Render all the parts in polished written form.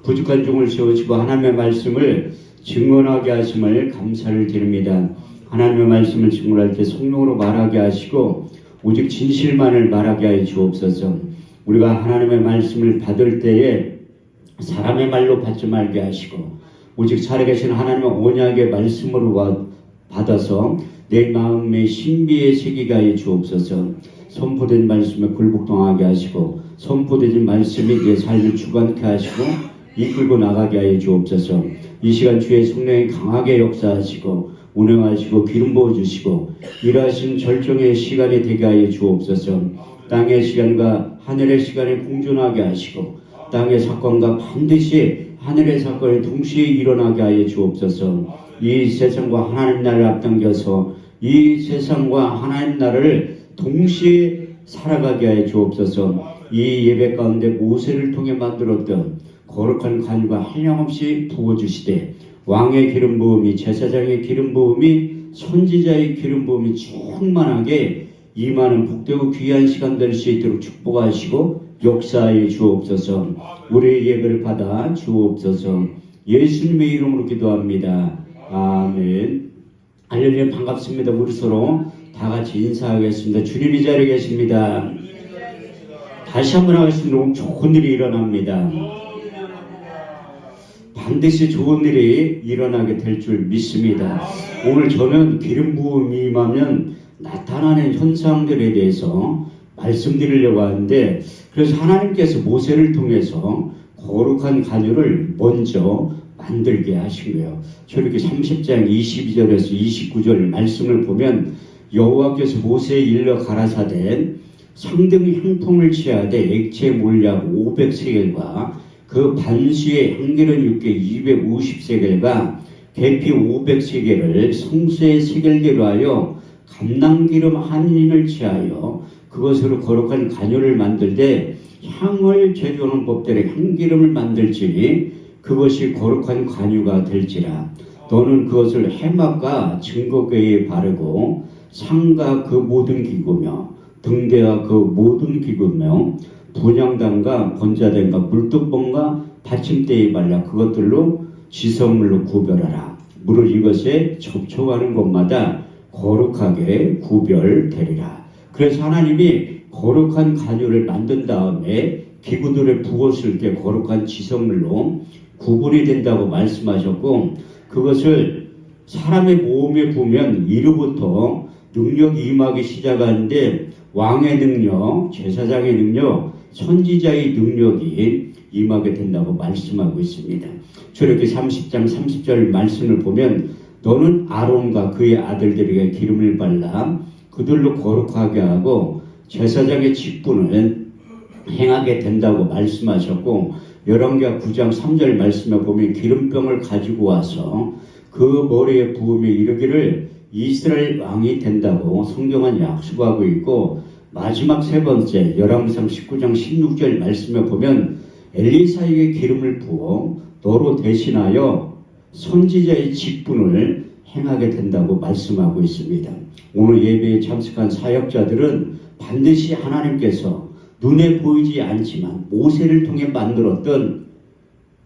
부족한 종을 세우시고 하나님의 말씀을 증언하게 하심을 감사를 드립니다. 하나님의 말씀을 증언할 때 성령으로 말하게 하시고 오직 진실만을 말하게 하여 주옵소서. 우리가 하나님의 말씀을 받을 때에 사람의 말로 받지 말게 하시고 오직 살아계신 하나님의 언약의 말씀으로 받아서 내 마음의 신비에 새기게 하여 주옵소서. 선포된 말씀에 굴복동하게 하시고 선포된 말씀이 내 삶을 주관케 하시고 이끌고 나가게 하여 주옵소서. 이 시간 주의 성령이 강하게 역사하시고 운행하시고 기름 부어주시고 일하신 절정의 시간이 되게 하여 주옵소서. 땅의 시간과 하늘의 시간에 공존하게 하시고 땅의 사건과 반드시 하늘의 사건이 동시에 일어나게 하여 주옵소서. 이 세상과 하나님 나라를 앞당겨서 이 세상과 하나님 나라를 동시에 살아가게 하여 주옵소서. 이 예배 가운데 모세를 통해 만들었던 거룩한 관유가 한량없이 부어주시되 왕의 기름 부음이 제사장의 기름 부음이 선지자의 기름 부음이 충만하게 임하는 복되고 귀한 시간 될 수 있도록 축복하시고 역사하여 주옵소서. 우리의 예배를 받아 주옵소서. 예수님의 이름으로 기도합니다. 아멘. 할렐루야. 반갑습니다. 우리 서로 다 같이 인사하겠습니다. 주님 이 자리에 계십니다. 다시 한번 하겠습니다. 좋은 일이 일어납니다. 반드시 좋은 일이 일어나게 될 줄 믿습니다. 오늘 저는 기름 부음이 임하면 나타나는 현상들에 대해서 말씀드리려고 하는데, 그래서 하나님께서 모세를 통해서 거룩한 관유를 먼저 만들게 하신 거예요. 저렇게 30장 22절에서 29절 말씀을 보면 여호와께서 모세에 일러 가라사대 상등 향품을 취하되 액체 몰약 500세겔과 그 반수의 향기름 육개 250세겔과 계피 500세겔을 성수의 세겔대로 하여 감람기름 한 인을 취하여 그것으로 거룩한 관유를 만들되 향을 제조하는 법대로 향기름을 만들지니 그것이 거룩한 관유가 될지라. 너는 그것을 해막과 증거궤에 바르고 상과 그 모든 기구며 등대와 그 모든 기구며 분향단과 번자단과 물두봉과 받침대에 발라 그것들로 지성물로 구별하라. 물을 이것에 접촉하는 곳마다 거룩하게 구별되리라. 그래서 하나님이 거룩한 관유를 만든 다음에 기구들에 부었을 때 거룩한 지성물로 구분이 된다고 말씀하셨고, 그것을 사람의 몸에 부으면 이로부터 능력이 임하기 시작하는데 왕의 능력, 제사장의 능력, 선지자의 능력이 임하게 된다고 말씀하고 있습니다. 저렇게 30장 30절 말씀을 보면 너는 아론과 그의 아들들에게 기름을 발라 그들로 거룩하게 하고 제사장의 직분을 행하게 된다고 말씀하셨고, 열왕기하 9장 3절 말씀에 보면 기름병을 가지고 와서 그 머리에 부으며 이르기를 이스라엘 왕이 된다고 성경은 약속하고 있고, 마지막 세 번째 열왕기상 19장 16절 말씀에 보면 엘리사에게 기름을 부어 너로 대신하여 선지자의 직분을 행하게 된다고 말씀하고 있습니다. 오늘 예배에 참석한 사역자들은 반드시 하나님께서 눈에 보이지 않지만 모세를 통해 만들었던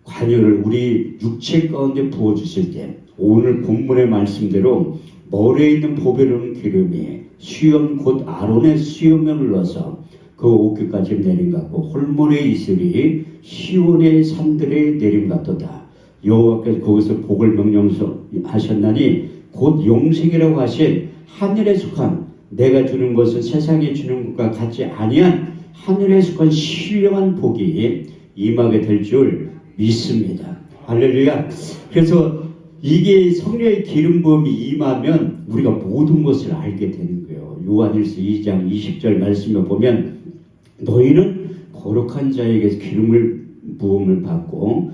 관유를 우리 육체 가운데 부어주실 때 오늘 본문의 말씀대로 머리에 있는 보배로운 기름이 수염 곧 아론의 수염에 흘러서 그 어깨까지 내림 같고 홀몬의 이슬이 시온의 산들에 내림 같도다. 여호와께서 거기서 복을 명령하셨나니 곧 용색이라고 하신 하늘에 속한 내가 주는 것은 세상에 주는 것과 같지 아니한 하늘에 속한 신령한 복이 임하게 될 줄 믿습니다. 할렐루야. 그래서 이게 성령의 기름 부음이 임하면 우리가 모든 것을 알게 되는 거예요. 요한일서 2장 20절 말씀에 보면 너희는 거룩한 자에게서 기름을 부음을 받고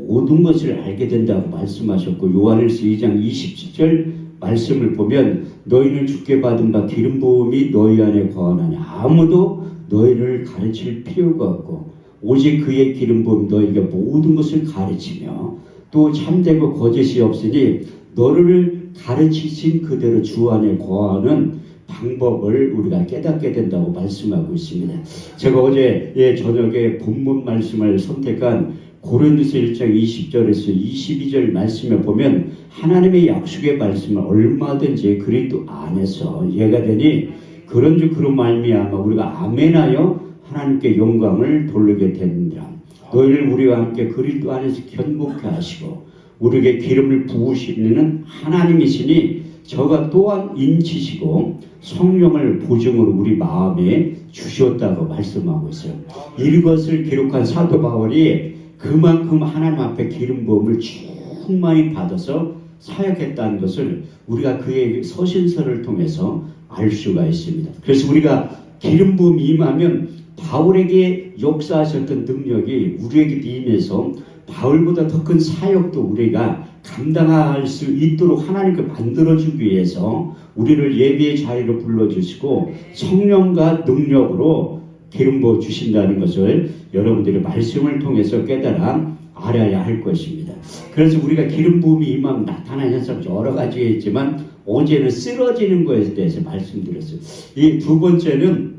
모든 것을 알게 된다고 말씀하셨고, 요한일서 2장 27절 말씀을 보면 너희는 주께 받은 바 기름 부음이 너희 안에 거하나니 아무도 너희를 가르칠 필요가 없고 오직 그의 기름 부음 너희에게 모든 것을 가르치며 또 참되고 거짓이 없으니 너를 가르치신 그대로 주 안에 거하는 방법을 우리가 깨닫게 된다고 말씀하고 있습니다. 제가 어제 저녁에 본문 말씀을 선택한 고린도서 1장 20절에서 22절 말씀에 보면 하나님의 약속의 말씀을 얼마든지 그리스도 안에서 이해가 되니 그런즉 그런 말미암아 우리가 아멘하여 하나님께 영광을 돌리게 되느니라. 너희를 우리와 함께 그리스도 안에서 견고케 하시고 우리에게 기름을 부으시는 하나님이시니 저가 또한 인치시고 성령을 보증으로 우리 마음에 주셨다고 말씀하고 있어요. 이것을 기록한 사도 바울이 그만큼 하나님 앞에 기름 부음을 충만히 받아서 사역했다는 것을 우리가 그의 서신서를 통해서 알 수가 있습니다. 그래서 우리가 기름 부음이 임하면 바울에게 역사하셨던 능력이 우리에게 임해서 바울보다 더 큰 사역도 우리가 감당할 수 있도록 하나님께 만들어주기 위해서 우리를 예배의 자리로 불러주시고 성령과 능력으로 기름 부어 주신다는 것을 여러분들이 말씀을 통해서 깨달아 알아야 할 것입니다. 그래서 우리가 기름 부음이 임하면 나타나는 현상 여러 가지가 있지만 어제는 쓰러지는 것에 대해서 말씀드렸어요. 이 두 번째는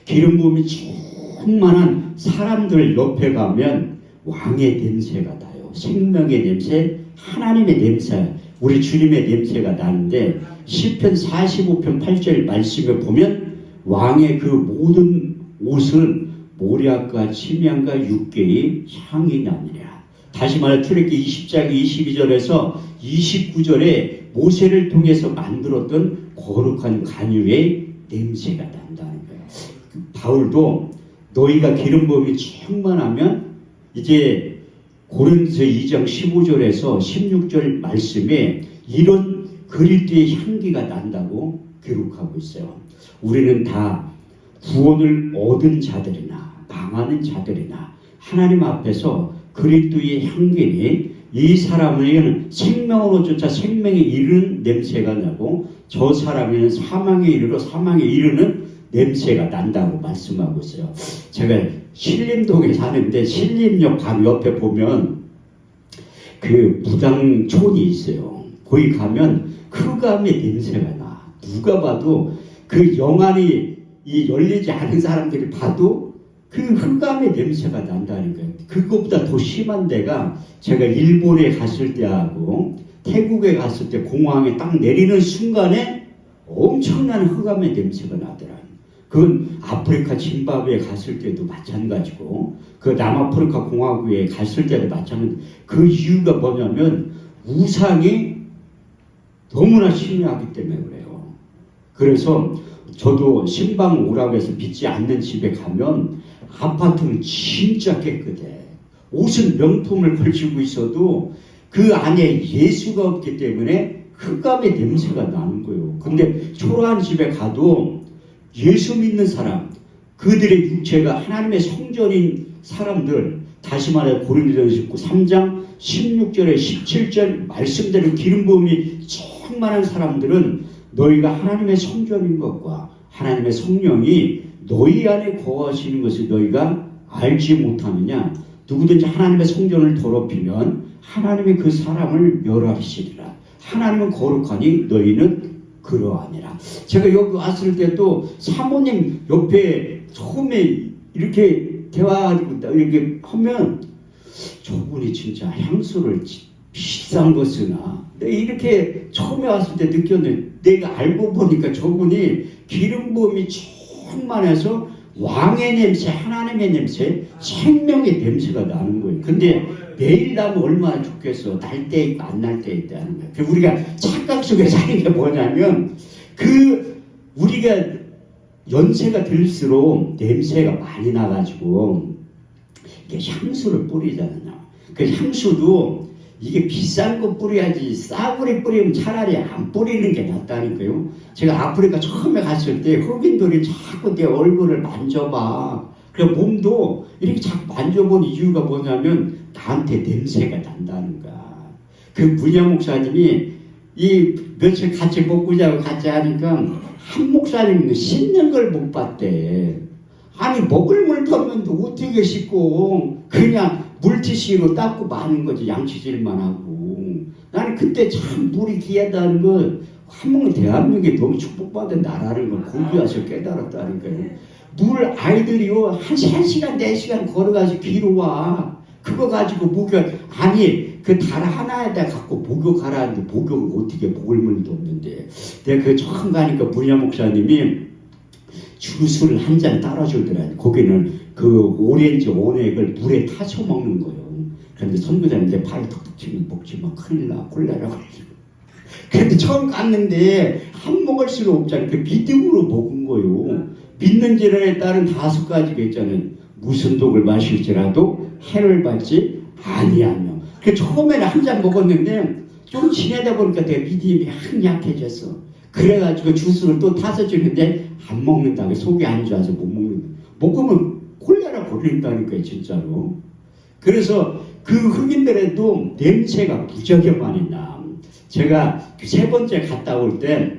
기름 부음이 충만한 사람들 옆에 가면 왕의 냄새가 나요. 생명의 냄새, 하나님의 냄새, 우리 주님의 냄새가 나는데 시편 45편 8절 말씀에 보면 왕의 그 모든 옷은 모략과 침향과 육개의 향이 나느니라. 다시 말해 출애굽기 20장 22절에서 29절에 모세를 통해서 만들었던 거룩한 간유의 냄새가 난다는 거예요. 바울도 너희가 기름 부음이 충만하면 이제 고린도서 2장 15절에서 16절 말씀에 이런 그리스도의 향기가 난다고 기록하고 있어요. 우리는 다 구원을 얻은 자들이나 망하는 자들이나 하나님 앞에서 그리스도의 향기니 이 사람에게는 생명으로조차 생명에 이르는 냄새가 나고 저 사람에게는 사망에 이르러 사망에 이르는 냄새가 난다고 말씀하고 있어요. 제가 신림동에 사는데 신림역 바로 옆에 보면 그 무당촌이 있어요. 거기 가면 흑암의 냄새가 나. 누가 봐도 그 영안이 열리지 않은 사람들이 봐도 그 흑암의 냄새가 난다는 거예요. 그것보다 더 심한 데가 제가 일본에 갔을 때하고 태국에 갔을 때 공항에 딱 내리는 순간에 엄청난 흑암의 냄새가 나더라고요. 그건 아프리카 짐바브웨에 갔을 때도 마찬가지고 그 남아프리카 공화국에 갔을 때도 마찬가지. 그 이유가 뭐냐면 우상이 너무나 심해하기 때문에 그래요. 그래서 저도 신방 오라고 해서 믿지 않는 집에 가면 아파트는 진짜 깨끗해. 옷은 명품을 걸치고 있어도 그 안에 예수가 없기 때문에 흑암의 냄새가 나는 거예요. 근데 초라한 집에 가도 예수 믿는 사람, 그들의 육체가 하나님의 성전인 사람들, 다시 말해 고린도전서 3장 16절에 17절 말씀대로 기름 부음이 충만한 사람들은 너희가 하나님의 성전인 것과 하나님의 성령이 너희 안에 거하시는 것을 너희가 알지 못하느냐. 누구든지 하나님의 성전을 더럽히면 하나님이 그 사람을 멸하시리라. 하나님은 거룩하니 너희는 그러하니라. 제가 여기 왔을 때도 사모님 옆에 처음에 이렇게 대화하고 이렇게 하면 저분이 진짜 향수를 비싼 거 쓰나? 내가 이렇게 처음에 왔을 때 느꼈는데 내가 알고 보니까 저분이 기름 부음이 충만해서 왕의 냄새, 하나님의 냄새, 생명의 냄새가 나는 거예요. 근데 매일 나면 얼마나 좋겠어. 날 때 있고 안 날 때 있다는 거예요. 그 우리가 착각 속에 사는 게 뭐냐면 우리가 연세가 들수록 냄새가 많이 나가지고 이게 향수를 뿌리잖아요. 그 향수도 이게 비싼 거 뿌려야지 싸구려 뿌리면 차라리 안 뿌리는 게 낫다니까요. 제가 아프리카 처음에 갔을 때 흑인들이 자꾸 내 얼굴을 만져봐. 그래 몸도 이렇게 자꾸 만져본 이유가 뭐냐면 나한테 냄새가 난다는 거야. 그 문양 목사님이 이 며칠 같이 먹고 자고 같이 하니까 한 목사님은 씻는 걸 못 봤대. 아니 먹을 물 터면 어떻게 씻고 그냥 물티슈로 닦고 마는 거지. 양치질만 하고. 나는 그때 참 물이 귀하다는 걸 한번 대한민국이 너무 축복받은 나라는 걸 거기 와서 깨달았다니까요. 물 아이들이요 한 3시간 4시간 걸어가서 귀로 와. 그거 가지고 목욕, 아니, 그 달 하나에다 갖고 목욕하라 하는데 목욕을 어떻게 먹을 물도 없는데. 내가 그 처음 가니까 문야 목사님이 주스를 한 잔 따라주더라고요. 거기는 그 오렌지 원액을 물에 타서 먹는 거예요. 그런데 선교사님한테 발 툭툭 치면 먹지 마. 큰일 나. 콜레라 그래가지고. 그런데 처음 갔는데 한 모을 수가 없잖아요. 그 믿음으로 먹은 거예요. 믿는 지론에 따른 5가지가 있잖아요. 무슨 독을 마실지라도 해를 받지 아니하며. 그 처음에는 한 잔 먹었는데 좀 지내다 보니까 내 믿음이 약해졌어. 그래가지고 주스를 또 타서 주는데 안 먹는다고. 속이 안 좋아서 못 먹는다. 먹으면 콜레라 걸린다니까요, 진짜로. 그래서 그 흑인들에도 냄새가 무지하게 많이 나. 제가 3번째 갔다 올 때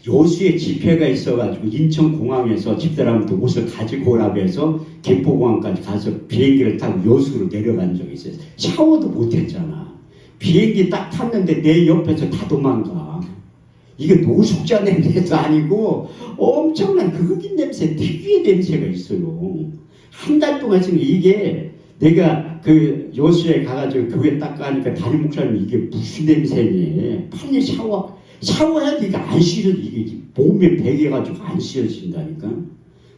여수에 집회가 있어가지고 인천공항에서 집사람한테 옷을 가지고 오라고 해서 김포공항까지 가서 비행기를 타고 여수로 내려간 적이 있어요. 샤워도 못했잖아. 비행기 딱 탔는데 내 옆에서 다 도망가. 이게 노숙자 냄새도 아니고 엄청난 그 흑인 냄새, 특유의 냄새가 있어요. 한 달 동안 지금 이게 내가 그 여수에 가가지고 교회 딱 가니까 담임 목사님 이게 무슨 냄새니? 빨리 샤워해도 이게 안 씻어져. 이게 몸에 배겨가지고 안 씻어진다니까.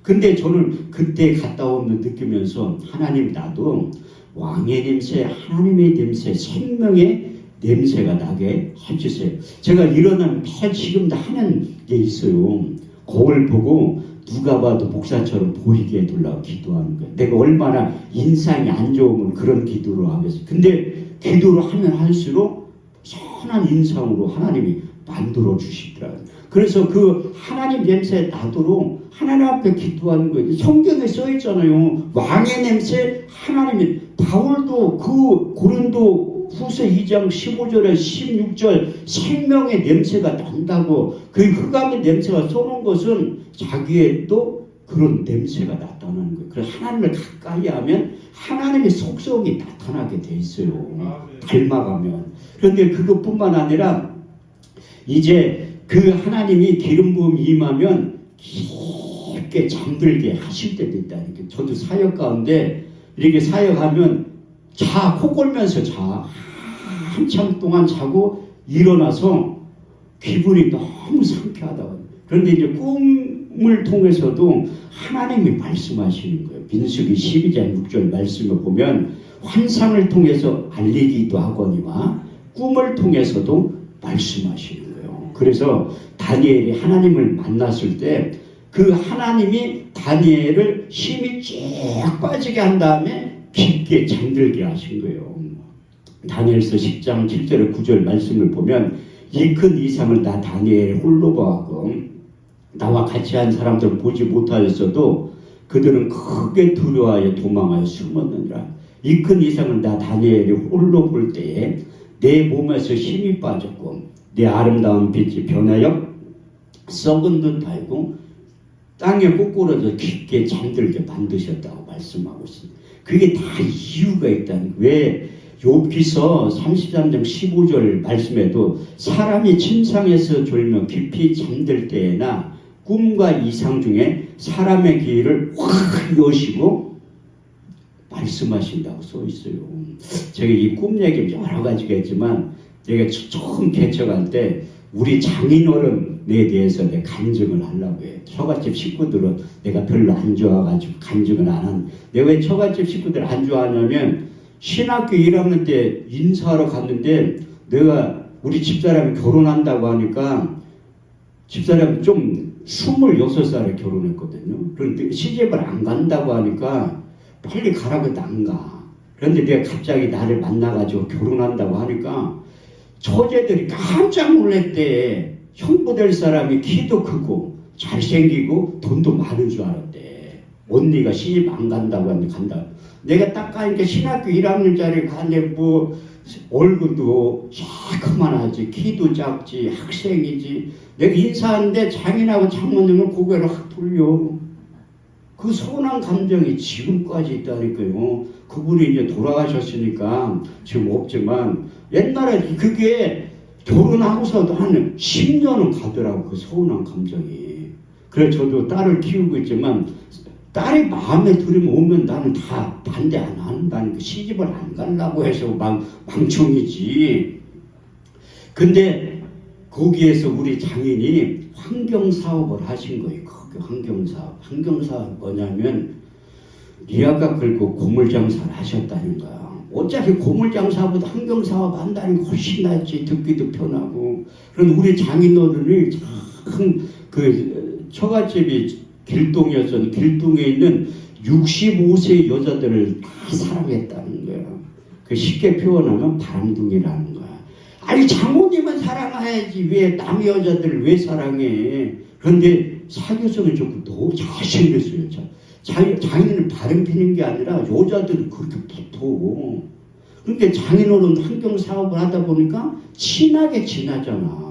근데 저는 그때 갔다 오면 느끼면서 하나님 나도 왕의 냄새, 하나님의 냄새, 생명의 냄새가 나게 해주세요. 제가 일어나면 매 지금도 하는 게 있어요. 거울 보고 누가 봐도 목사처럼 보이게 해달라고 기도하는 거예요. 내가 얼마나 인상이 안 좋으면 그런 기도를 하겠어요. 근데 기도를 하면 할수록 선한 인상으로 하나님이 만들어 주시더라고요. 그래서 그 하나님 냄새 나도록 하나님 앞에 기도하는 거예요. 성경에 써 있잖아요. 왕의 냄새, 하나님이. 바울도 그 고린도 후서 2장 15절에 16절 생명의 냄새가 난다고. 그 흑암의 냄새가 쏘는 것은 자기의 또 그런 냄새가 나타나는 거예요. 그래서 하나님을 가까이 하면 하나님의 속성이 나타나게 돼 있어요. 닮아가면. 그런데 그것뿐만 아니라 이제 그 하나님이 기름 부음 임하면 깊게 잠들게 하실 때도 있다니까. 저도 사역 가운데 이렇게 사역하면 코 골면서 한참 동안 자고 일어나서 기분이 너무 상쾌하다고. 그런데 이제 꿈을 통해서도 하나님이 말씀하시는 거예요. 민수기 12장 6절 말씀을 보면 환상을 통해서 알리기도 하거니와 꿈을 통해서도 말씀하시는 거예요. 그래서 다니엘이 하나님을 만났을 때 그 하나님이 다니엘을 힘이 쭉 빠지게 한 다음에 깊게 잠들게 하신 거예요. 다니엘서 10장 7절에 9절 말씀을 보면 이 큰 이상을 나 다니엘이 홀로 보았고 나와 같이 한 사람들을 보지 못하였어도 그들은 크게 두려워하여 도망하여 숨었느니라. 이 큰 이상을 나 다니엘이 홀로 볼 때에 내 몸에서 힘이 빠졌고 내 아름다운 빛이 변하여 썩은 듯 하고 땅에 꼬꾸러져 깊게 잠들게 만드셨다고 말씀하고 있습니다. 그게 다 이유가 있다는 거예요. 왜 욥기서 33장 15절 말씀에도 사람이 침상에서 졸며 깊이 잠들 때에나 꿈과 이상 중에 사람의 길을 확 여시고 말씀하신다고 써 있어요. 제가 이 꿈 얘기 여러 가지가 있지만 제가 처음 개척할 때 우리 장인어른에 대해서 내 간증을 하려고 해요. 처갓집 식구들은 내가 별로 안 좋아가지고 간증을 안 하는. 내가 왜 처갓집 식구들 안 좋아하냐면 신학교 1학년 때 인사하러 갔는데 내가 우리 집사람이 결혼한다고 하니까 집사람이 좀 26살에 결혼했거든요. 그런데 시집을 안 간다고 하니까 빨리 가라고 해도 안 가. 그런데 내가 갑자기 나를 만나가지고 결혼한다고 하니까 처제들이 깜짝 놀랐대. 형부 될 사람이 키도 크고 잘생기고 돈도 많은 줄 알았대. 언니가 시집 안 간다고 하는데 간다. 내가 딱 가니까 신학교 1학년짜리 가는데 뭐 얼굴도 새그만하지, 키도 작지, 학생이지. 내가 인사하는데 장인하고 장모님은 고개를 확 돌려. 그 서운한 감정이 지금까지 있다니까요. 그분이 이제 돌아가셨으니까 지금 없지만 옛날에 그게 결혼하고서도 한 10년은 가더라고. 그 서운한 감정이. 그래서 저도 딸을 키우고 있지만 딸이 마음에 들으면 오면 나는 다 반대 안 한다는 그 시집을 안 가려고 해서 망청이지. 근데 거기에서 우리 장인이 환경사업을 하신 거예요. 거기 환경사업. 환경사업 뭐냐면 리아가 끌고 고물장사를 하셨다는 거야. 어차피 고물장사보다 환경사업 한다는 게 훨씬 낫지. 듣기도 편하고. 그럼 우리 장인어른이 참 그 처갓집이 길동이었던 길동에 있는 65세 여자들을 다 사랑했다는 거야. 그 쉽게 표현하면 바람둥이라는 거야. 아니 장모님은 사랑해야지 왜 남의 여자들을 왜 사랑해? 그런데 사교성이 좋고 너무 잘생겼어요. 장인은 바람 피는 게 아니라 여자들이 그렇게 붙어. 그러니까 장인어른 환경사업을 하다 보니까 친하게 지나잖아.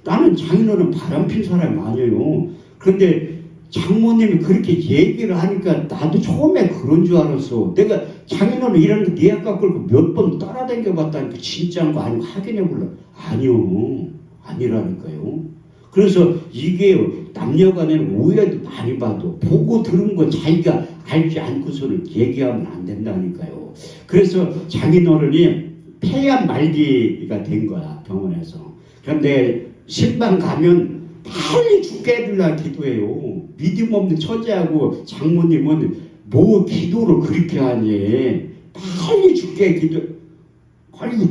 나는 장인어른 바람핀 사람이 아니에요. 그런데 장모님이 그렇게 얘기를 하니까 나도 처음에 그런 줄 알았어. 내가 장인어른 이런 거 니아까 끌고 몇 번 따라다녀 봤다니까 진짜인 거 아니고 확인해 볼래? 아니요. 아니라니까요. 그래서 이게 남녀간에는 오해도 많이 봐도 보고 들은 거 자기가 알지 않고서는 얘기하면 안 된다니까요. 그래서 장인어른이 폐암 말기가 된 거야 병원에서. 그런데 신방 가면 빨리 죽게 해달라 기도해요. 믿음 없는 처제하고 장모님은 뭐 기도를 그렇게 하니. 빨리 죽게 기도.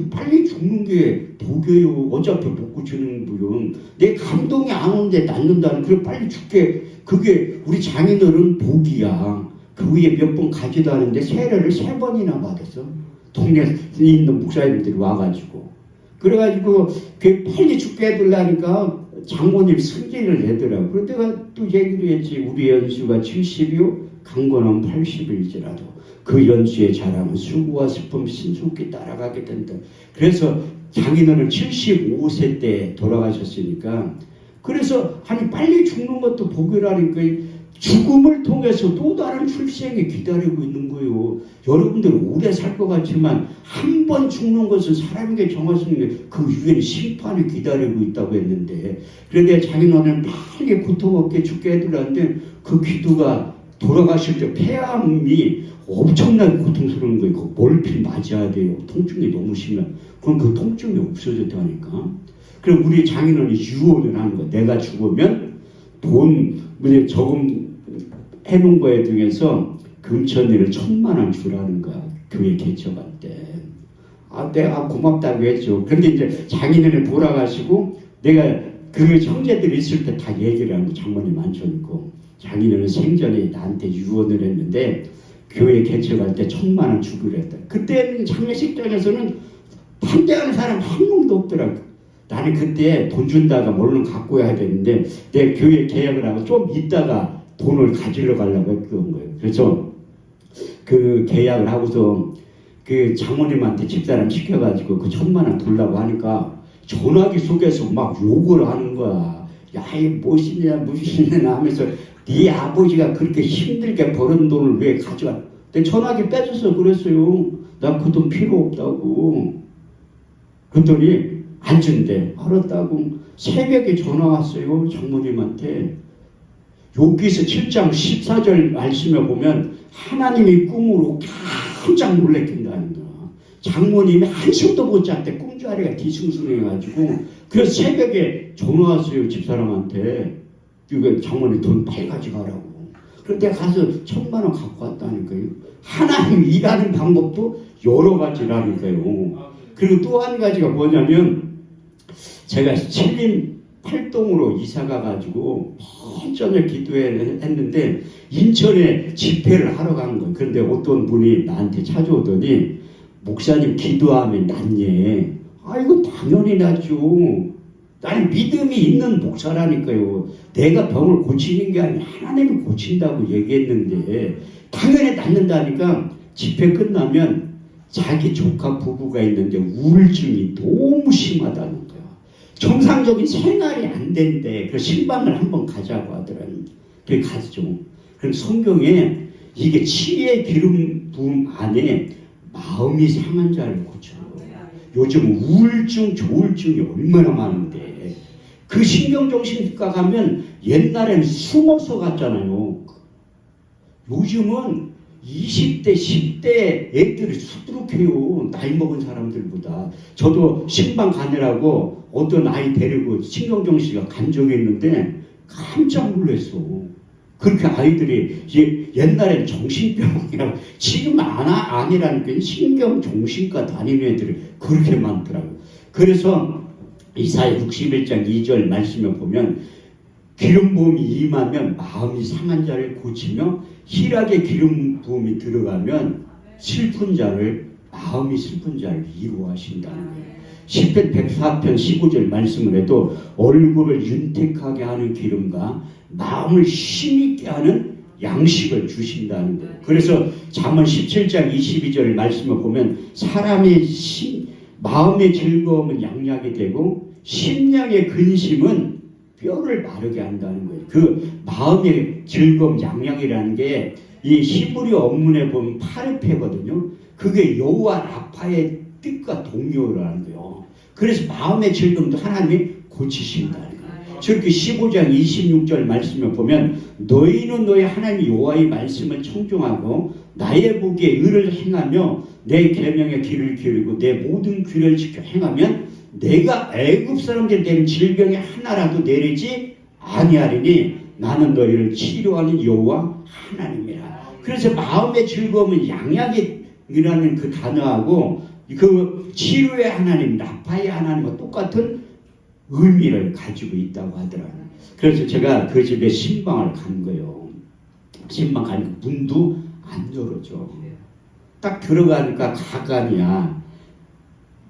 빨리 죽는 게 복이에요. 어차피 못 고치는 분은. 내 감동이 안 오는데 낫는다는 그래 빨리 죽게. 그게 우리 장인어른 복이야. 그 위에 몇 번 가지도 않은데 세례를 3번이나 받았어. 동네에 있는 목사님들이 와가지고. 그래가지고 그 빨리 죽게 해달라니까 장모님 승진을 내더라고. 그런데 내가 또 얘기를 했지. 우리 연수가 70이요 강건은 80일지라도 그 연수의 자랑은 수고와 슬픔 신속히 따라가게 된다. 그래서 장인어른 75세 때 돌아가셨으니까 그래서 아니 빨리 죽는 것도 복이라니까. 죽음을 통해서 또 다른 출생이 기다리고 있는 거예요. 여러분들 오래 살 것 같지만 한 번 죽는 것은 사람에게 정하시는 그 위에는 심판이 기다리고 있다고 했는데 그런데 장인어른 빨리 고통 없게 죽게 해달라는데 그 기도가 돌아가실 때 폐암이 엄청나게 고통스러운 거예요. 그 몰핀 맞아야 돼요. 통증이 너무 심해. 그럼 그 통증이 없어졌다니까. 그럼 우리 장인어른이 유언을 하는 거야. 내가 죽으면 돈 저금 해놓은 거에 중에서 금천리를 1000만 원 주라는 거야. 교회 개척할 때. 내가 고맙다고 했죠. 근데 이제 장인어른이 돌아가시고 내가 그 형제들이 있을 때 다 얘기를 하고 장모님 앉혀있고 장인어른 생전에 나한테 유언을 했는데 교회 개척할 때 1000만 원 주기로 했다. 그때는 장례식장에서는 반대하는 사람 한 명도 없더라고. 나는 그때 돈 준다가 얼른 갖고 와야 되는데 내 교회 계약을 하고 좀 있다가 돈을 가지러 가려고 했던 거예요. 그래서 그 계약을 하고서 그 장모님한테 집사람 시켜가지고 그 1000만 원 돌라고 하니까 전화기 속에서 막 욕을 하는 거야. 야, 이 무엇이냐 하면서 네 아버지가 그렇게 힘들게 벌은 돈을 왜 가져와? 내 전화기 빼줘서 그랬어요. 나 그 돈 필요 없다고. 그랬더니 안 준대. 알았다고. 새벽에 전화 왔어요. 장모님한테. 욥기서 7장 14절 말씀에 보면 하나님이 꿈으로 깜짝 놀래킨다는 거야. 장모님이 한숨도 못 잤대. 꿈자리가 뒤숭숭해가지고. 그래서 새벽에 전화 왔어요. 집사람한테. 이거 장모님 돈 빨리 가져가라고. 그런데 가서 1000만 원 갖고 왔다니까요. 하나님 일하는 방법도 여러 가지라니까요. 그리고 또 한 가지가 뭐냐면 제가 신림 8동으로 이사 가가지고 저녁 기도했는데 인천에 집회를 하러 간 거예요. 그런데 어떤 분이 나한테 찾아오더니 목사님 기도하면 낫냐. 이거 당연히 낫죠. 나는 믿음이 있는 목사라니까요. 내가 병을 고치는 게 아니라 하나님이 고친다고 얘기했는데 당연히 낫는다니까. 집회 끝나면 자기 조카 부부가 있는데 우울증이 너무 심하다는 거야. 정상적인 생활이 안 된대. 그 신방을 한번 가자고 하더라니. 그래 가죠. 그럼 성경에 이게 치의 기름 부음 안에 마음이 상한 자를 고쳐요. 요즘 우울증, 조울증이 얼마나 많은데 그 신경정신과 가면 옛날에는 숨어서 갔잖아요. 요즘은 20대, 10대 애들이 수두룩해요. 나이 먹은 사람들보다. 저도 신방 가느라고 어떤 아이 데리고 신경정씨가 간 적이 있는데 깜짝 놀랐어. 그렇게 아이들이 옛날엔 정신병이라고 지금 아니라니까 신경정신과 다니는 애들이 그렇게 많더라고. 그래서 이사야 61장 2절 말씀을 보면 기름 부음이 임하면 마음이 상한 자를 고치며 희락의 기름 부음이 들어가면 마음이 슬픈 자를 위로하신다는 거예요. 시편 104편 15절 말씀을 해도 얼굴을 윤택하게 하는 기름과 마음을 힘있게 하는 양식을 주신다는 거예요. 그래서 잠언 17장 22절 말씀을 보면 사람의 마음의 즐거움은 양약이 되고 심령의 근심은 뼈를 마르게 한다는 거예요. 그 마음의 즐거움 양약이라는 게 이 히브리 원문에 보면 파르페거든요. 그게 여호와 라파의 뜻과 동요라는 거예요. 그래서 마음의 즐거움도 하나님이 고치신다는 거예요. 저렇게 15장 26절 말씀을 보면 너희는 너희 하나님 여호와의 말씀을 청종하고 나의 보기에 의를 행하며 내 계명의 길을 기르고 내 모든 규례를 지켜 행하면 내가 애굽 사람들이 내린 질병에 하나라도 내리지 아니하리니 나는 너희를 치료하는 여호와 하나님이라. 그래서 마음의 즐거움은 양약이라는 그 단어하고 그 치료의 하나님, 라파의 하나님과 똑같은 의미를 가지고 있다고 하더라고요. 그래서 제가 그 집에 신방을 간 거예요. 신방 가니까 문도 안 열어줘. 딱 들어가니까 가관이야.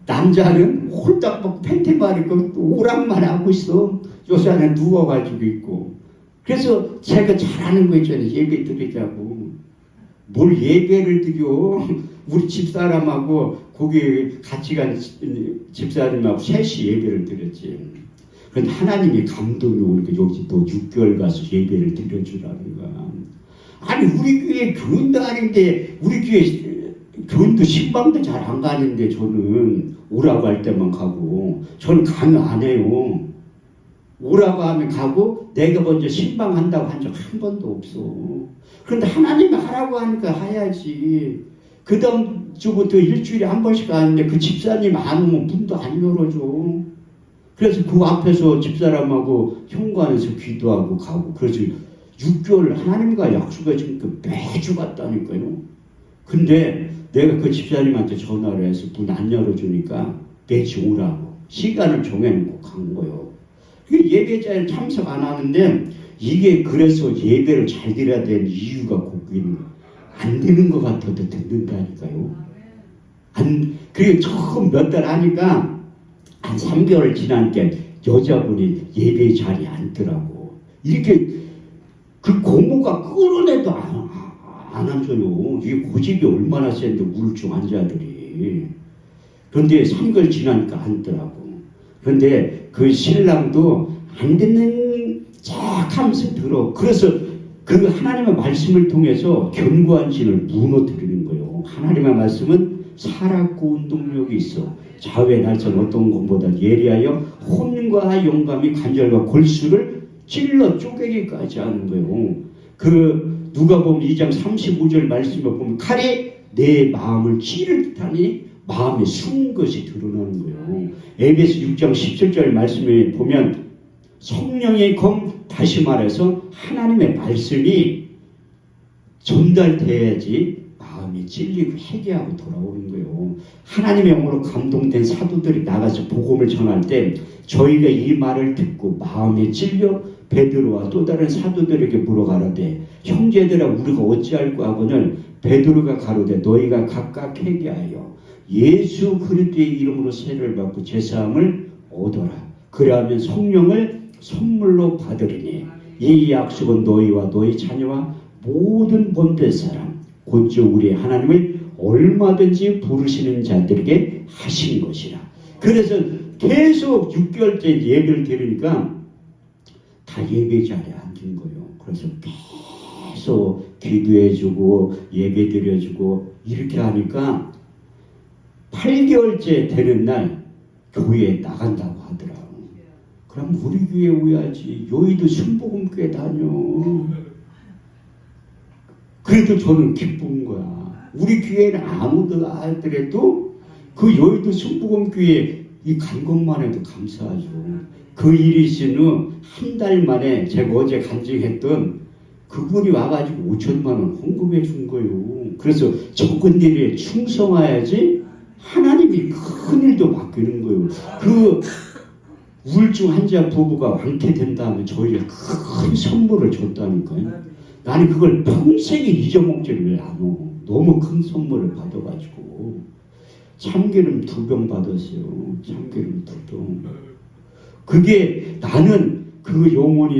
남자는 홀딱 먹고 팬티만 입고 오락만 하고 있어. 요새 안에 누워가지고 있고. 그래서 제가 잘하는 거 있잖아요. 예배 드리자고. 뭘 예배를 드려. 우리 집사람하고 거기 같이 간 집사람하고 셋이 예배를 드렸지. 그런데 하나님이 감동이 오니까 여기 또 6개월 가서 예배를 드려주라는 거야. 아니 우리 교회 교인도 아닌데 우리 교회 교인도 신방도 잘 안 가는데 저는 오라고 할 때만 가고 저는 강요 안 해요. 오라고 하면 가고 내가 먼저 신방한다고 한 적 한 번도 없어. 그런데 하나님이 하라고 하니까 해야지. 그 다음 주부터 일주일에 한 번씩 가는데 그 집사님 안 오면 문도 안 열어줘. 그래서 그 앞에서 집사람하고 현관에서 기도하고 가고 그래서 6개월 하나님과 약속해 주니까 매주 갔다니까요. 근데 내가 그 집사님한테 전화를 해서 문 안 열어주니까 매주 오라고 시간을 정해놓고 간 거예요. 예배자에 참석 안 하는데 이게 그래서 예배를 잘 드려야 되는 이유가 거기는 안 되는 것 같아도 듣는다니까요. 그리고 처음 몇 달 하니까 한 3개월 지나니까 여자분이 예배 자리에 앉더라고. 이렇게 그 고모가 끌어내도 안 앉아요. 이게 고집이 얼마나 센데 우울증 환자들이. 그런데 3개월 지나니까 앉더라고. 그런데 그 신랑도 안 듣는 척 하면서 들어. 그래서 그 하나님의 말씀을 통해서 견고한 신을 무너뜨리는 거예요. 하나님의 말씀은 살았고 운동력이 있어. 좌우의 날선 어떤 것보다 예리하여 혼과 영감이 관절과 골수를 찔러 쪼개기까지 하는 거예요. 그 누가복음 2장 35절 말씀을 보면 칼이 내 마음을 찌를 듯하니 마음에 숨은 것이 드러나는 거예요. 에베소 6장 17절 말씀에 보면 성령의 검, 다시 말해서 하나님의 말씀이 전달돼야지 마음이 찔리고 회개하고 돌아오는 거예요. 하나님의 영으로 감동된 사도들이 나가서 복음을 전할 때 저희가 이 말을 듣고 마음에 찔려 베드로와 또 다른 사도들에게 물어가라되 형제들아 우리가 어찌할까 하거늘 베드로가 가로되 너희가 각각 회개하여 예수 그리스도의 이름으로 세례를 받고 제사함을 얻어라. 그래하면 성령을 선물로 받으리니 이 약속은 너희와 너희 자녀와 모든 본될 사람 곧저 우리 하나님을 얼마든지 부르시는 자들에게 하신 것이라. 그래서 계속 6개월째 예배를 드리니까 다 예배 자리에 앉은 거예요. 그래서 계속 기도해주고 예배 드려주고 이렇게 하니까 8개월째 되는 날 교회에 나간다고 하더라고. 그럼 우리 교회 오야지. 여의도 순복음교회 다녀. 그래도 저는 기쁜 거야. 우리 교회는 아무도 하더라도 그 여의도 순복음교회 이 간 것만 해도 감사하죠. 그 일이 있은 후 한 달 만에 제가 어제 간증했던 그분이 와가지고 5천만 원 헌금해 준 거예요. 그래서 적은 일에 충성해야지 하나님이 큰 일도 맡기는 거예요. 그 우울증 환자 부부가 완쾌된 다음에 저희가 큰 선물을 줬다니까요. 나는 그걸 평생에 잊어먹지를 않아. 너무 큰 선물을 받아가지고 참기름 2병 받았어요. 참기름 2병. 그게 나는 그 영혼이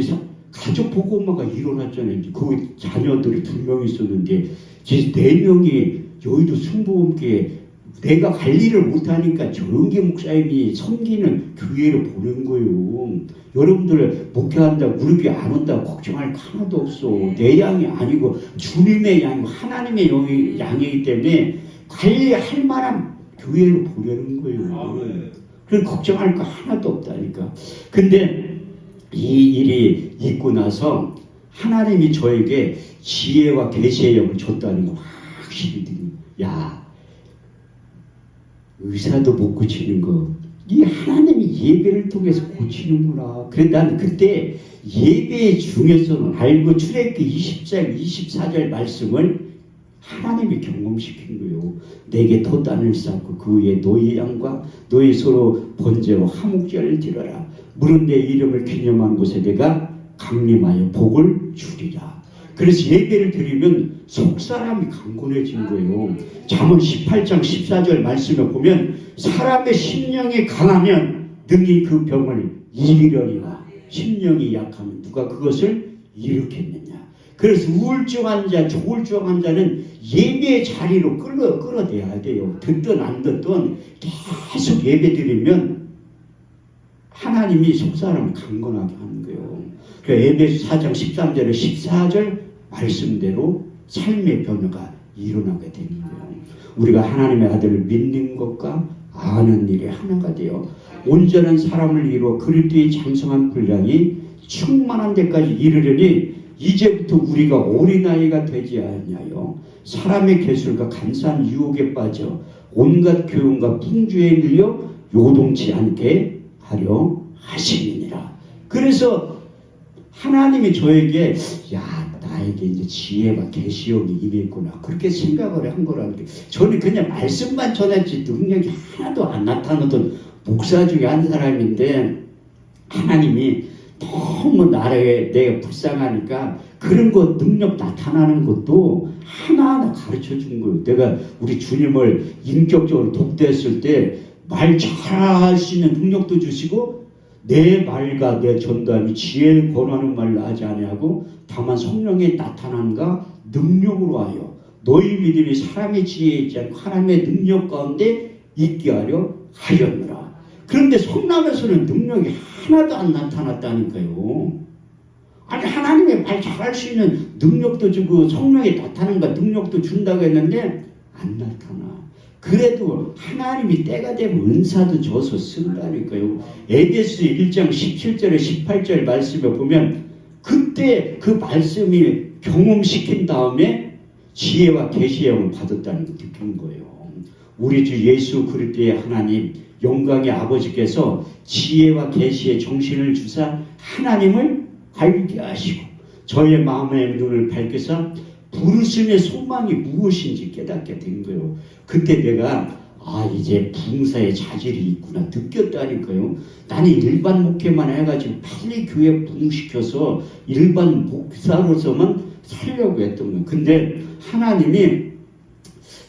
가족 보고마가 일어났잖아요. 그 자녀들이 2명 있었는데 제 4명이 여의도 순복음교회 내가 관리를 못하니까 조영기 목사님이 섬기는 교회를 보낸 거예요. 여러분들 목회한다 무릎이 안 온다고 걱정할 거 하나도 없어. 내 양이 아니고 주님의 양이고 하나님의 양이기 때문에 관리할 만한 교회를 보내는 거예요. 그래서 걱정할 거 하나도 없다니까. 근데 이 일이 있고 나서 하나님이 저에게 지혜와 계시의 영을 줬다는 거 확실히 야, 의사도 못 고치는 거, 이 하나님이 예배를 통해서 고치는구나. 그래 난 그때 예배 중에서는 알고 출애굽기 20장 24절 말씀을 하나님이 경험시킨 거예요. 내게 돛단을 쌓고 그 위에 너희 양과 너희 서로 번제로 화목제를 드려라. 물은 내 이름을 기념하는 곳에 내가 강림하여 복을 주리라. 그래서 예배를 드리면 속사람이 강건해진 거예요. 잠언 18장 14절 말씀에 보면 사람의 심령이 강하면 능히 그 병을 이기려니와 심령이 약하면 누가 그것을 일으켰느냐. 그래서 우울증 환자, 조울증 환자는 예배의 자리로 끌어내야 돼요. 듣든 안 듣든 계속 예배 드리면 하나님이 속사람을 강건하게 하는 거예요. 그러니까 에베소 4장 13절에 14절 말씀대로 삶의 변화가 일어나게 되는 거예요. 우리가 하나님의 아들을 믿는 것과 아는 일이 하나가 되어 온전한 사람을 이루어 그리스도의 장성한 분량이 충만한 데까지 이르려니 이제부터 우리가 어린아이가 되지 않냐요 사람의 계술과 간사한 유혹에 빠져 온갖 교훈과 풍주에 밀려 요동치 않게 하려 하시느니라. 그래서 하나님이 저에게 나에게 이제 지혜와 계시형이 임했구나 그렇게 생각을 한 거라는 게 저는 그냥 말씀만 전했지 능력이 하나도 안 나타나던 목사 중에 한 사람인데 하나님이 너무 내가 불쌍하니까 그런 거 능력 나타나는 것도 하나하나 가르쳐 준 거예요. 내가 우리 주님을 인격적으로 독대했을 때 말 잘할 수 있는 능력도 주시고 내 말과 내 전담이 지혜를 권하는 말을 하지 아니하고 다만 성령의 나타남과 능력으로 하여 너희 믿음이 사람의 지혜에 있지 않고 하나님의 능력 가운데 있게 하려 하였노라. 그런데 성남에서는 능력이 하나도 안 나타났다니까요. 아니 하나님의 말 잘할 수 있는 능력도 주고 성령이 나타난과 능력도 준다고 했는데 안 나타나. 그래도 하나님이 때가 되면 은사도 줘서 쓴다니까요. 에베소 1장 17절에 18절 말씀에 보면 그때 그 말씀이 경험시킨 다음에 지혜와 계시의 영을 받았다는 걸 느낀 거예요. 우리 주 예수 그리스도의 하나님 영광의 아버지께서 지혜와 계시의 정신을 주사 하나님을 알게 하시고 저의 마음의 눈을 밝혀서 부르심의 소망이 무엇인지 깨닫게 된 거예요. 그때 내가 이제 부흥사의 자질이 있구나 느꼈다니까요. 나는 일반 목회만 해가지고 빨리 교회 부흥시켜서 일반 목사로서만 살려고 했던 거예요. 근데 하나님이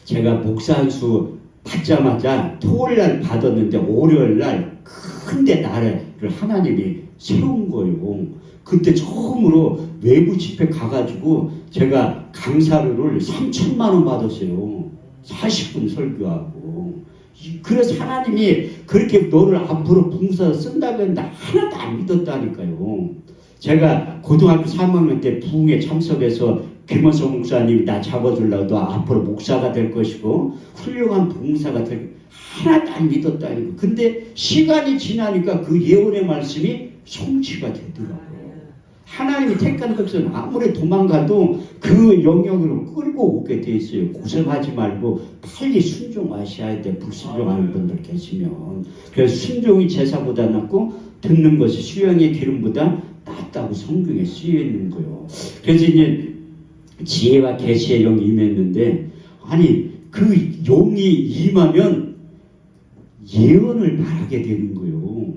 제가 목사 한 수 받자마자 토요일날 받았는데 월요일날 큰데 나를 하나님이 세운 거예요. 그때 처음으로 외부 집회 가가지고 제가 강사료를 3천만 원 받았어요. 40분 설교하고. 그래서 하나님이 그렇게 너를 앞으로 봉사 쓴다고 했는데 하나도 안 믿었다니까요. 제가 고등학교 3학년 때 부흥에 참석해서 김원성 목사님이 나 잡아주려고 너 앞으로 목사가 될 것이고 훌륭한 봉사가 될 하나도 안 믿었다니까. 근데 시간이 지나니까 그 예언의 말씀이 성취가 되더라고요. 하나님이 택한 것은 아무리 도망가도 그 영역으로 끌고 오게 돼 있어요. 고생하지 말고 빨리 순종하셔야 돼. 불순종하는 분들 계시면. 그래서 순종이 제사보다 낫고 듣는 것이 수령의 기름보다 낫다고 성경에 쓰여 있는 거예요. 그래서 이제 지혜와 계시의 영이 임했는데, 아니 그 영이 임하면 예언을 말하게 되는 거예요.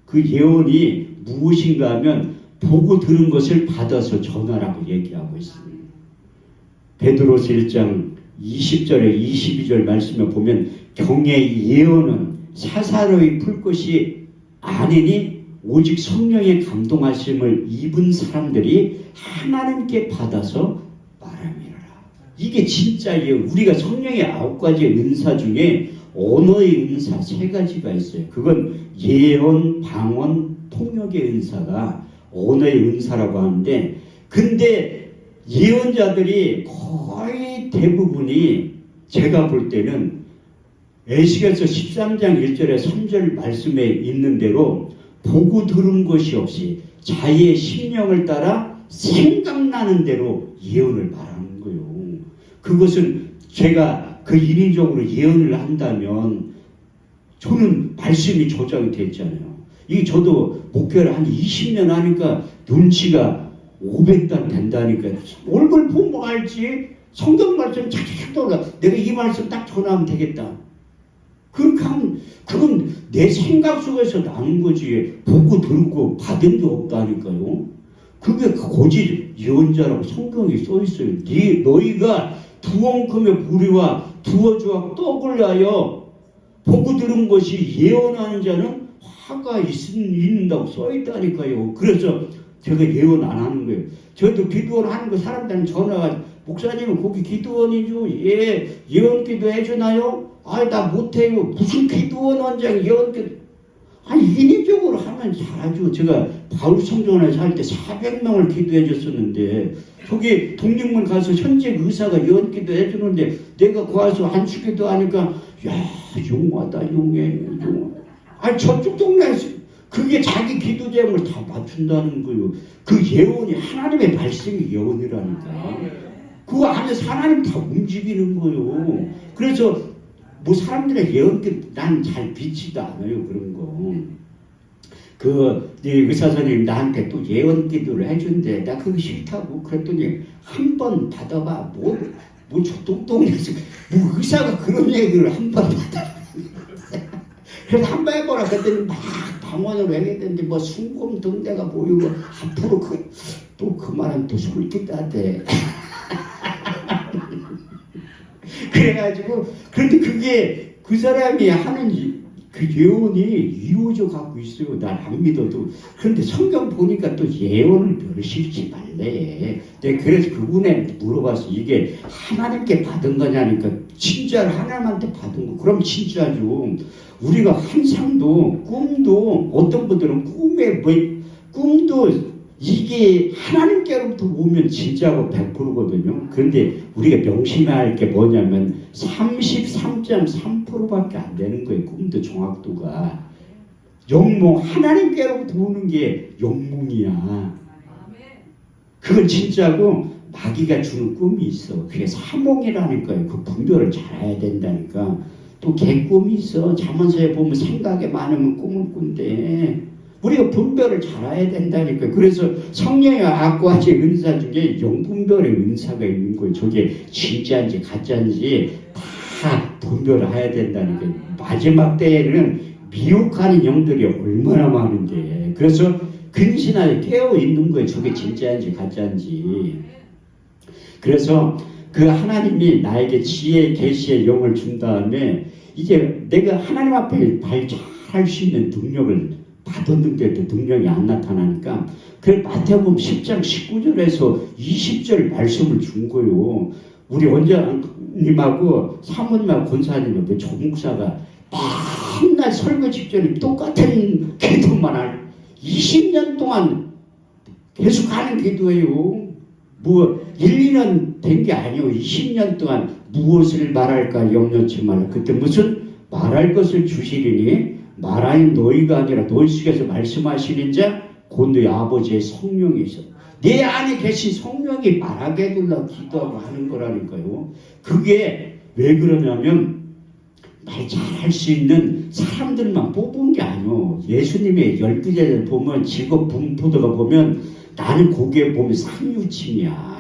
그 예언이 무엇인가 하면 보고 들은 것을 받아서 전하라고 얘기하고 있습니다. 베드로서 1장 20절에 22절 말씀에 보면 경의 예언은 사사로이 풀 것이 아니니 오직 성령의 감동하심을 입은 사람들이 하나님께 받아서 말함이라. 이게 진짜 예언. 우리가 성령의 9가지의 은사 중에 언어의 은사 3가지가 있어요. 그건 예언, 방언, 통역의 은사가 언어의 은사라고 하는데, 근데 예언자들이 거의 대부분이 제가 볼 때는 에스겔서 13장 1절에 3절 말씀에 있는 대로 보고 들은 것이 없이 자기의 심령을 따라 생각나는 대로 예언을 말하는 거예요. 그것은 제가 그 인위적으로 예언을 한다면 저는 말씀이 조작이 됐잖아요. 이 저도 목회를 한 20년 하니까 눈치가 500단 된다니까. 얼굴 보면 알지. 성경 말씀 착착 떠올라. 내가 이 말씀 딱 전하면 되겠다. 그렇게 하면 그건 내 생각 속에서 나는 거지. 보고 들고 받은 게 없다니까요. 그게 고지 예언자라고 성경에 써 있어요. 너희가 두엉큼의 무리와 두어주와 떡을 하여 보고 들은 것이 예언하는 자는 화가 있는다고 써있다니까요. 그래서 제가 예언 안 하는 거예요. 저도 기도원 하는 거 사람들은 전화가 목사님은 거기 기도원이죠. 예, 예언 기도 해주나요? 아니 나 못해요. 무슨 기도원 원장 예언 기도. 아니 인위적으로 하면 잘하죠. 제가 바울 성전에서 할 때 400명을 기도해 줬었는데 저기 독립문 가서 현직 의사가 예언 기도 해주는데 내가 거기서 안수기도 하니까 야 용하다 용해. 아니 저쪽 동네에서 그게 자기 기도 제목을 다 맞춘다는 거예요. 그 예언이 하나님의 말씀이 예언이라니까. 그거 안에서 하나님 다 움직이는 거예요. 그래서 뭐 사람들의 예언기 난 잘 믿지도 않아요. 그런 거. 그 의사 선생님 나한테 또 예언 기도를 해준대. 나 그거 싫다고 그랬더니 한 번 받아봐. 저 똥똥해서 뭐 의사가 그런 얘기를 한 번 받아. 그래서 한 번 해보라 그랬더니 막 방언으로 해야 되는데 뭐 순금등대가 보이고 앞으로 또 그 말은 또 솔깃하대. 그래가지고 그런데 그게 그 사람이 하는 그 예언이 이루어져 갖고 있어요. 난 안 믿어도. 그런데 성경 보니까 또 예언을 별로 싫지 말래. 내가 그래서 그분한테 물어봤어. 이게 하나님께 받은 거냐니까. 진짜로 하나님한테 받은 거. 그럼 진짜죠. 우리가 환상도 꿈도 어떤 분들은 꿈도 이게 하나님께로부터 오면 진짜고 100%거든요. 그런데 우리가 명심해야 할 게 뭐냐면 33.3%밖에 안 되는 거예요. 꿈도 정확도가. 영몽, 하나님께로부터 오는 게 영몽이야. 그건 진짜고 마귀가 주는 꿈이 있어. 그게 사몽이라니까요. 그 분별을 잘해야 된다니까. 또 개꿈이 있어. 잠언서에 보면 생각이 많으면 꿈을 꾼대. 우리가 분별을 잘해야 된다니까. 그래서 성령의 9가지 은사 중에 영분별의 은사가 있는 거예요. 저게 진짜인지 가짜인지 다 분별을 해야 된다니까. 마지막 때에는 미혹하는 영들이 얼마나 많은데. 그래서 근신하게 깨어 있는 거예요. 저게 진짜인지 가짜인지. 그래서 그 하나님이 나에게 지혜, 계시의 영을 준 다음에 이제 내가 하나님 앞에 발전할 수 있는 능력을 받았는데도 능력이 안 나타나니까 그 마태복음 10장 19절에서 20절 말씀을 준 거예요. 우리 원장님하고 사모님하고 권사님하고 조목사가 맨날 설교 직전에 똑같은 기도만 할 20년 동안 계속 하는 기도예요. 뭐 1, 2년 된 게 아니에요. 20년 동안 무엇을 말할까 염려치 말라. 그때 무슨 말할 것을 주시리니 말하는 너희가 아니라 너희 속에서 말씀하시는 자 곧 너희 아버지의 성령이 있어. 내 안에 계신 성령이 말하게 해달라고 기도하고 하는 거라니까요. 그게 왜 그러냐면 말 잘할 수 있는 사람들만 뽑은 게 아니오. 예수님의 12제자들 보면 직업 분포도가 보면 나는 거기에 보면 상류층이야.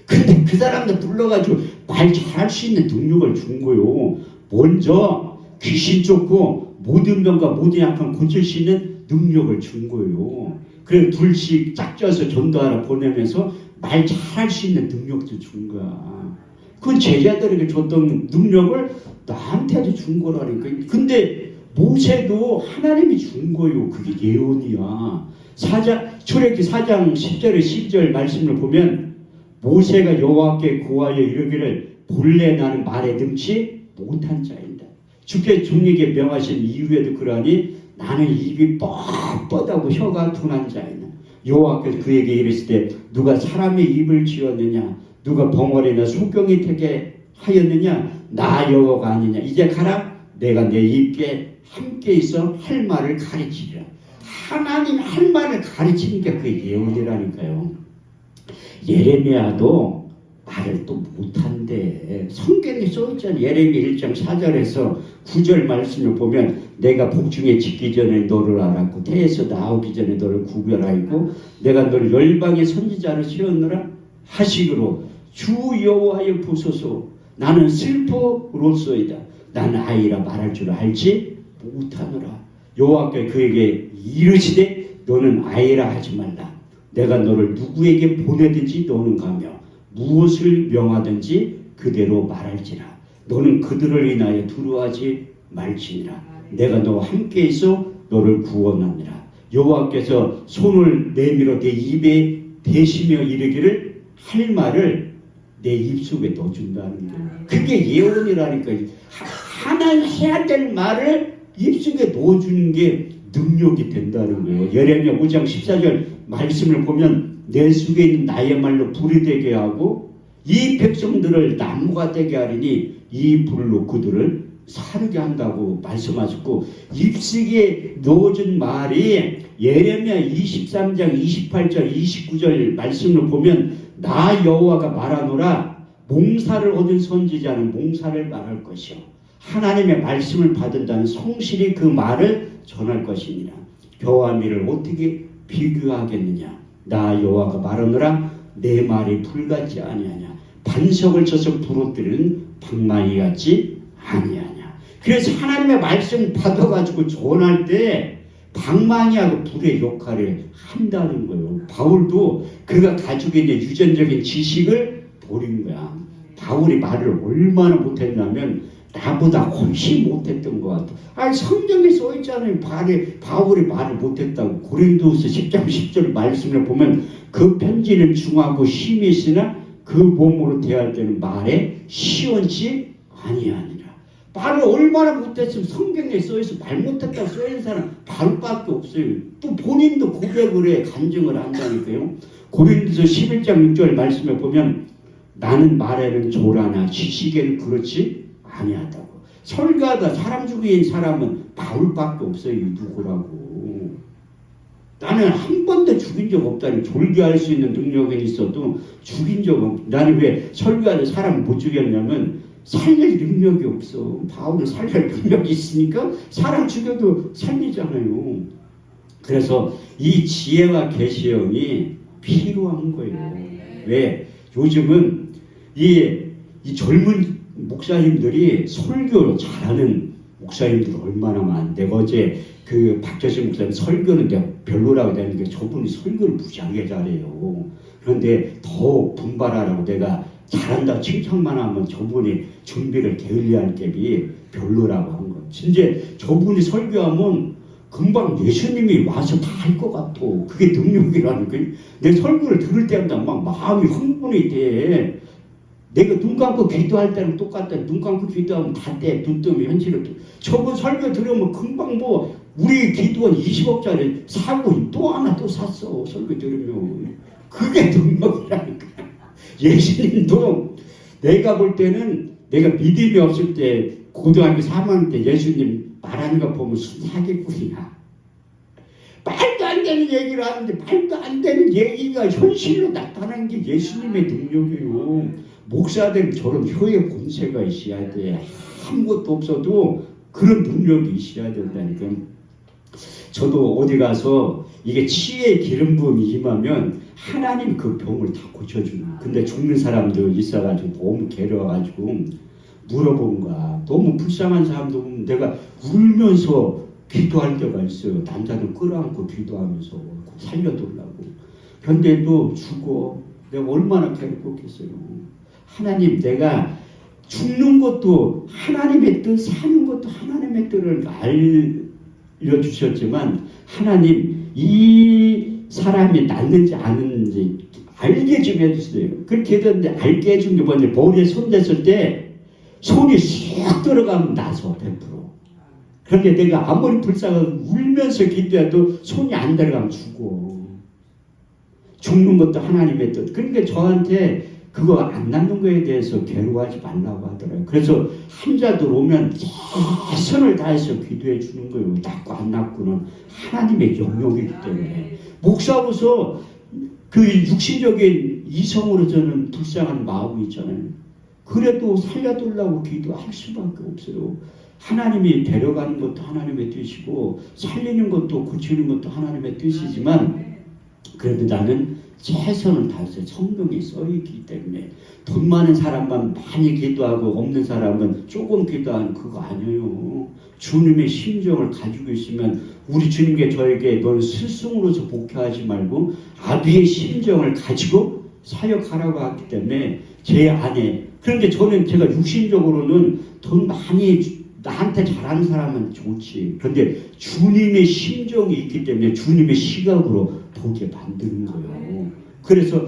근데 그 사람들 불러가지고 말 잘할 수 있는 능력을 준 거요. 먼저 귀신 쫓고 모든 병과 모든 약한 고칠 수 있는 능력을 준 거예요. 그래서 둘씩 짝져서 전도하러 보내면서 말 잘할 수 있는 능력도 준 거야. 그 제자들에게 줬던 능력을 나한테도 준 거라니까. 근데 모세도 하나님이 준 거예요. 그게 예언이야. 출애굽기 4장 10절에 12절 말씀을 보면 모세가 여호와께 구하여 이르기를 본래 나는 말에 능치 못한 자인다. 주께 종에게 명하신 이후에도 그러하니 나는 입이 뻣뻣하고 혀가 둔한 자이다. 여호와께서 그에게 이르시되 누가 사람의 입을 지었느냐 누가 벙어리나 소경이 되게 하였느냐 나 여호와가 아니냐. 이제 가라 내가 내 입에 함께 있어 할 말을 가르치리라. 하나님 할 말을 가르치는 게 그게 예언이라니까요. 예레미야도 말을 또 못한대. 성경에 써있잖아. 예레미야 1장 4절에서 9절 말씀을 보면 내가 복중에 짓기 전에 너를 알았고 태에서 나오기 전에 너를 구별하였고 내가 너를 열방의 선지자로 세웠노라 하시기로 주 여호와여 보소서 나는 슬퍼로소이다. 나는 아이라 말할 줄 알지 못하노라. 여호와께 그에게 이르시되 너는 아이라 하지 말라. 내가 너를 누구에게 보내든지 너는 가며 무엇을 명하든지 그대로 말할지라. 너는 그들을 인하여 두려워하지 말지니라. 내가 너와 함께 있어 너를 구원하니라. 여호와께서 손을 내밀어 내 입에 대시며 이르기를 할 말을 내 입속에 넣어준다는 거예요. 그게 예언이라니까. 하나님 해야 될 말을 입속에 넣어주는 게 능력이 된다는 거예요. 예레미야 5장 14절 말씀을 보면 내 속에 있는 나의 말로 불이 되게 하고 이 백성들을 나무가 되게 하리니 이 불로 그들을 사르게 한다고 말씀하셨고 입속에 넣어준 말이 예레미야 23장 28절 29절 말씀을 보면 나 여호와가 말하노라 몽사를 얻은 선지자는 몽사를 말할 것이요 하나님의 말씀을 받은 자는 성실히 그 말을 전할 것이니라. 겨와 밀을 어떻게 비교하겠느냐. 나 여호와가 말하노라 내 말이 불같지 아니하냐. 반석을 쳐서 부러뜨리는 방망이 같지 아니하냐. 그래서 하나님의 말씀 받아가지고 전할 때 방망이하고 불의 역할을 한다는 거예요. 바울도 그가 가지고 있는 유전적인 지식을 버린 거야. 바울이 말을 얼마나 못했냐면 나보다 훨씬 못했던 것 같아. 아니 성경에 써있잖아요. 바울이 말을 못했다고. 고린도후서 10장 10절 말씀을 보면 그 편지는 중하고 심히 있으나 그 몸으로 대할 때는 말에 시원치 아니하니라. 말을 얼마나 못했으면 성경에 써있어. 말 못했다고 써있는 사람 바울밖에 없어요. 또 본인도 고백을 해. 간증을 한다니까요. 고린도서 11장 6절 말씀에 보면 나는 말에는 조라나 지식에는 그렇지 아니하다고. 설교하다 사람 죽인 사람은 바울밖에 없어요. 누구라고. 나는 한 번도 죽인 적 없다니. 졸교할 수 있는 능력이 있어도 죽인 적 없. 나는 왜 설교하다 사람을 못 죽였냐면 살릴 능력이 없어. 바울은 살릴 능력이 있으니까 사람 죽여도 살리잖아요. 그래서 이 지혜와 계시형이 필요한 거예요. 왜? 요즘은 이 젊은 목사님들이 설교 잘하는 목사님들 얼마나 많은데 어제 그 박재신 목사님 설교는 내가 별로라고 되는데 저분이 설교를 무지하게 잘해요. 그런데 더 분발하라고 내가 잘한다고 칭찬만 하면 저분이 준비를 게을리할 ገብ이 별로라고 한 거. 진짜 저분이 설교하면 금방 예수님이 와서 다 할 것 같아. 그게 능력이라니까. 내 설교를 들을 때마다 막 마음이 흥분이 돼. 내가 눈 감고 기도할 때는 똑같다. 눈 감고 기도하면 다 돼. 눈 뜨면 현실을. 저번 설교 들으면 금방 뭐 우리 기도원 20억짜리 사고 또 하나 또 샀어. 설교 들으면. 그게 능력이라니까. 예수님도 내가 볼 때는 내가 믿음이 없을 때 고등학교 3학년 때 예수님 말하는 거 보면 사기꾼이야. 말도 안 되는 얘기를 하는데 말도 안 되는 얘기가 현실로 나타나는 게 예수님의 능력이에요. 목사들은 저런 혀의 권세가 있어야 돼. 아무것도 없어도 그런 능력이 있어야 된다니까. 저도 어디 가서 이게 치유의 기름 부음이 임하면 하나님 그 병을 다 고쳐주는. 근데 죽는 사람도 있어가지고 너무 괴로워가지고 물어본 거야. 너무 불쌍한 사람도 보면 내가 울면서 기도할 때가 있어요. 남자들 끌어안고 기도하면서 살려달라고. 그런데도 죽어. 내가 얼마나 괴롭겠어요. 하나님, 내가 죽는 것도 하나님의 뜻, 사는 것도 하나님의 뜻을 알려주셨지만 하나님, 이 사람이 낫는지 아는지 알게 좀 해주세요. 그렇게 했는데 알게 해준 게 뭐냐, 머리에 손 댔을 때 손이 쑥 들어가면 나서 100%. 그런데 내가 아무리 불쌍하고 울면서 기도해도 손이 안 들어가면 죽어. 죽는 것도 하나님의 뜻. 그러니까 저한테 그거 안 낫는 거에 대해서 괴로워하지 말라고 하더라고요. 그래서 환자들 오면 최선을 다해서 기도해 주는 거예요. 낫고 안 낫고는 하나님의 영역이기 때문에. 목사로서 그 육신적인 이성으로서는 불쌍한 마음이 있잖아요. 그래도 살려달라고 기도할 수밖에 없어요. 하나님이 데려가는 것도 하나님의 뜻이고 살리는 것도 고치는 것도 하나님의 뜻이지만 그래도 나는 최선을 다해서 성경에 써있기 때문에 돈 많은 사람만 많이 기도하고 없는 사람은 조금 기도하는 그거 아니에요. 주님의 심정을 가지고 있으면 우리 주님께 저에게 너는 스승으로서 복해하지 말고 아비의 심정을 가지고 사역하라고 하기 때문에 제 안에. 그런데 저는 제가 육신적으로는 돈 많이 나한테 잘하는 사람은 좋지. 그런데 주님의 심정이 있기 때문에 주님의 시각으로 보게 만드는 거예요. 그래서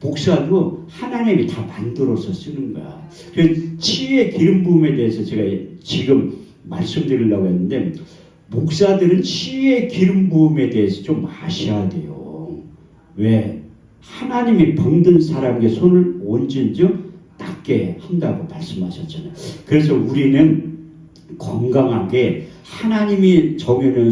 목사도 하나님이 다 만들어서 쓰는 거야. 그래서 치유의 기름 부음에 대해서 제가 지금 말씀드리려고 했는데 목사들은 치유의 기름 부음에 대해서 좀 아셔야 돼요. 왜? 하나님이 병든 사람에게 손을 얹은즉 낫게 한다고 말씀하셨잖아요. 그래서 우리는 건강하게 하나님이 정해놓은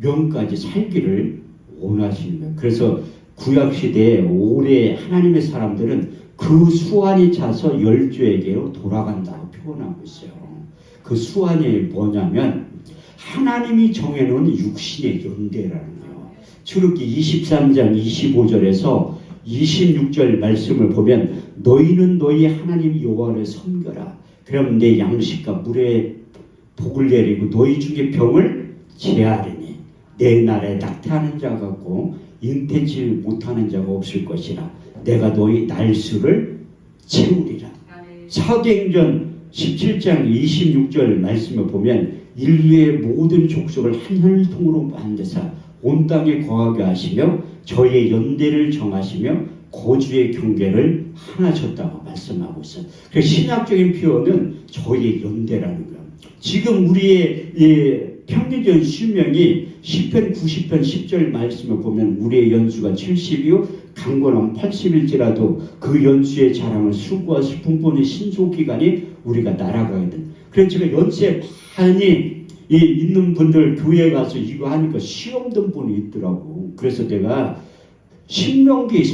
수명까지 살기를 원하시는 거예요. 그래서 구약시대에 오래 하나님의 사람들은 그 수완이 차서 열조에게로 돌아간다고 표현하고 있어요. 그 수완이 뭐냐면 하나님이 정해놓은 육신의 연대라는 거예요. 출애굽기 23장 25절에서 26절 말씀을 보면 너희는 너희 하나님 여호와를 섬겨라. 그럼 내 양식과 물에 복을 내리고 너희 중에 병을 제하리니 내 날에 낙태하는 자가 없고 잉태치 못하는 자가 없을 것이라. 내가 너희 날수를 채우리라. 사도행전 17장 26절 말씀을 보면 인류의 모든 족속을 한 혈통으로 만드사 온 땅에 거하게 하시며 저희의 연대를 정하시며 거주의 경계를 하나셨다고 말씀하고 있어요. 그 신학적인 표현은 저희의 연대라는 거예요. 지금 우리의 평균적 수명이 시편 90편 10절 말씀을 보면 우리의 연수가 70이요 강건함 80일지라도 그 연수의 자랑은 수고와 슬픔뿐인 신속기간이 우리가 날아가거든. 그래서 제가 연수에 많이 있는 분들 교회에 가서 이거 하니까 시험 든 분이 있더라고. 그래서 내가 신명기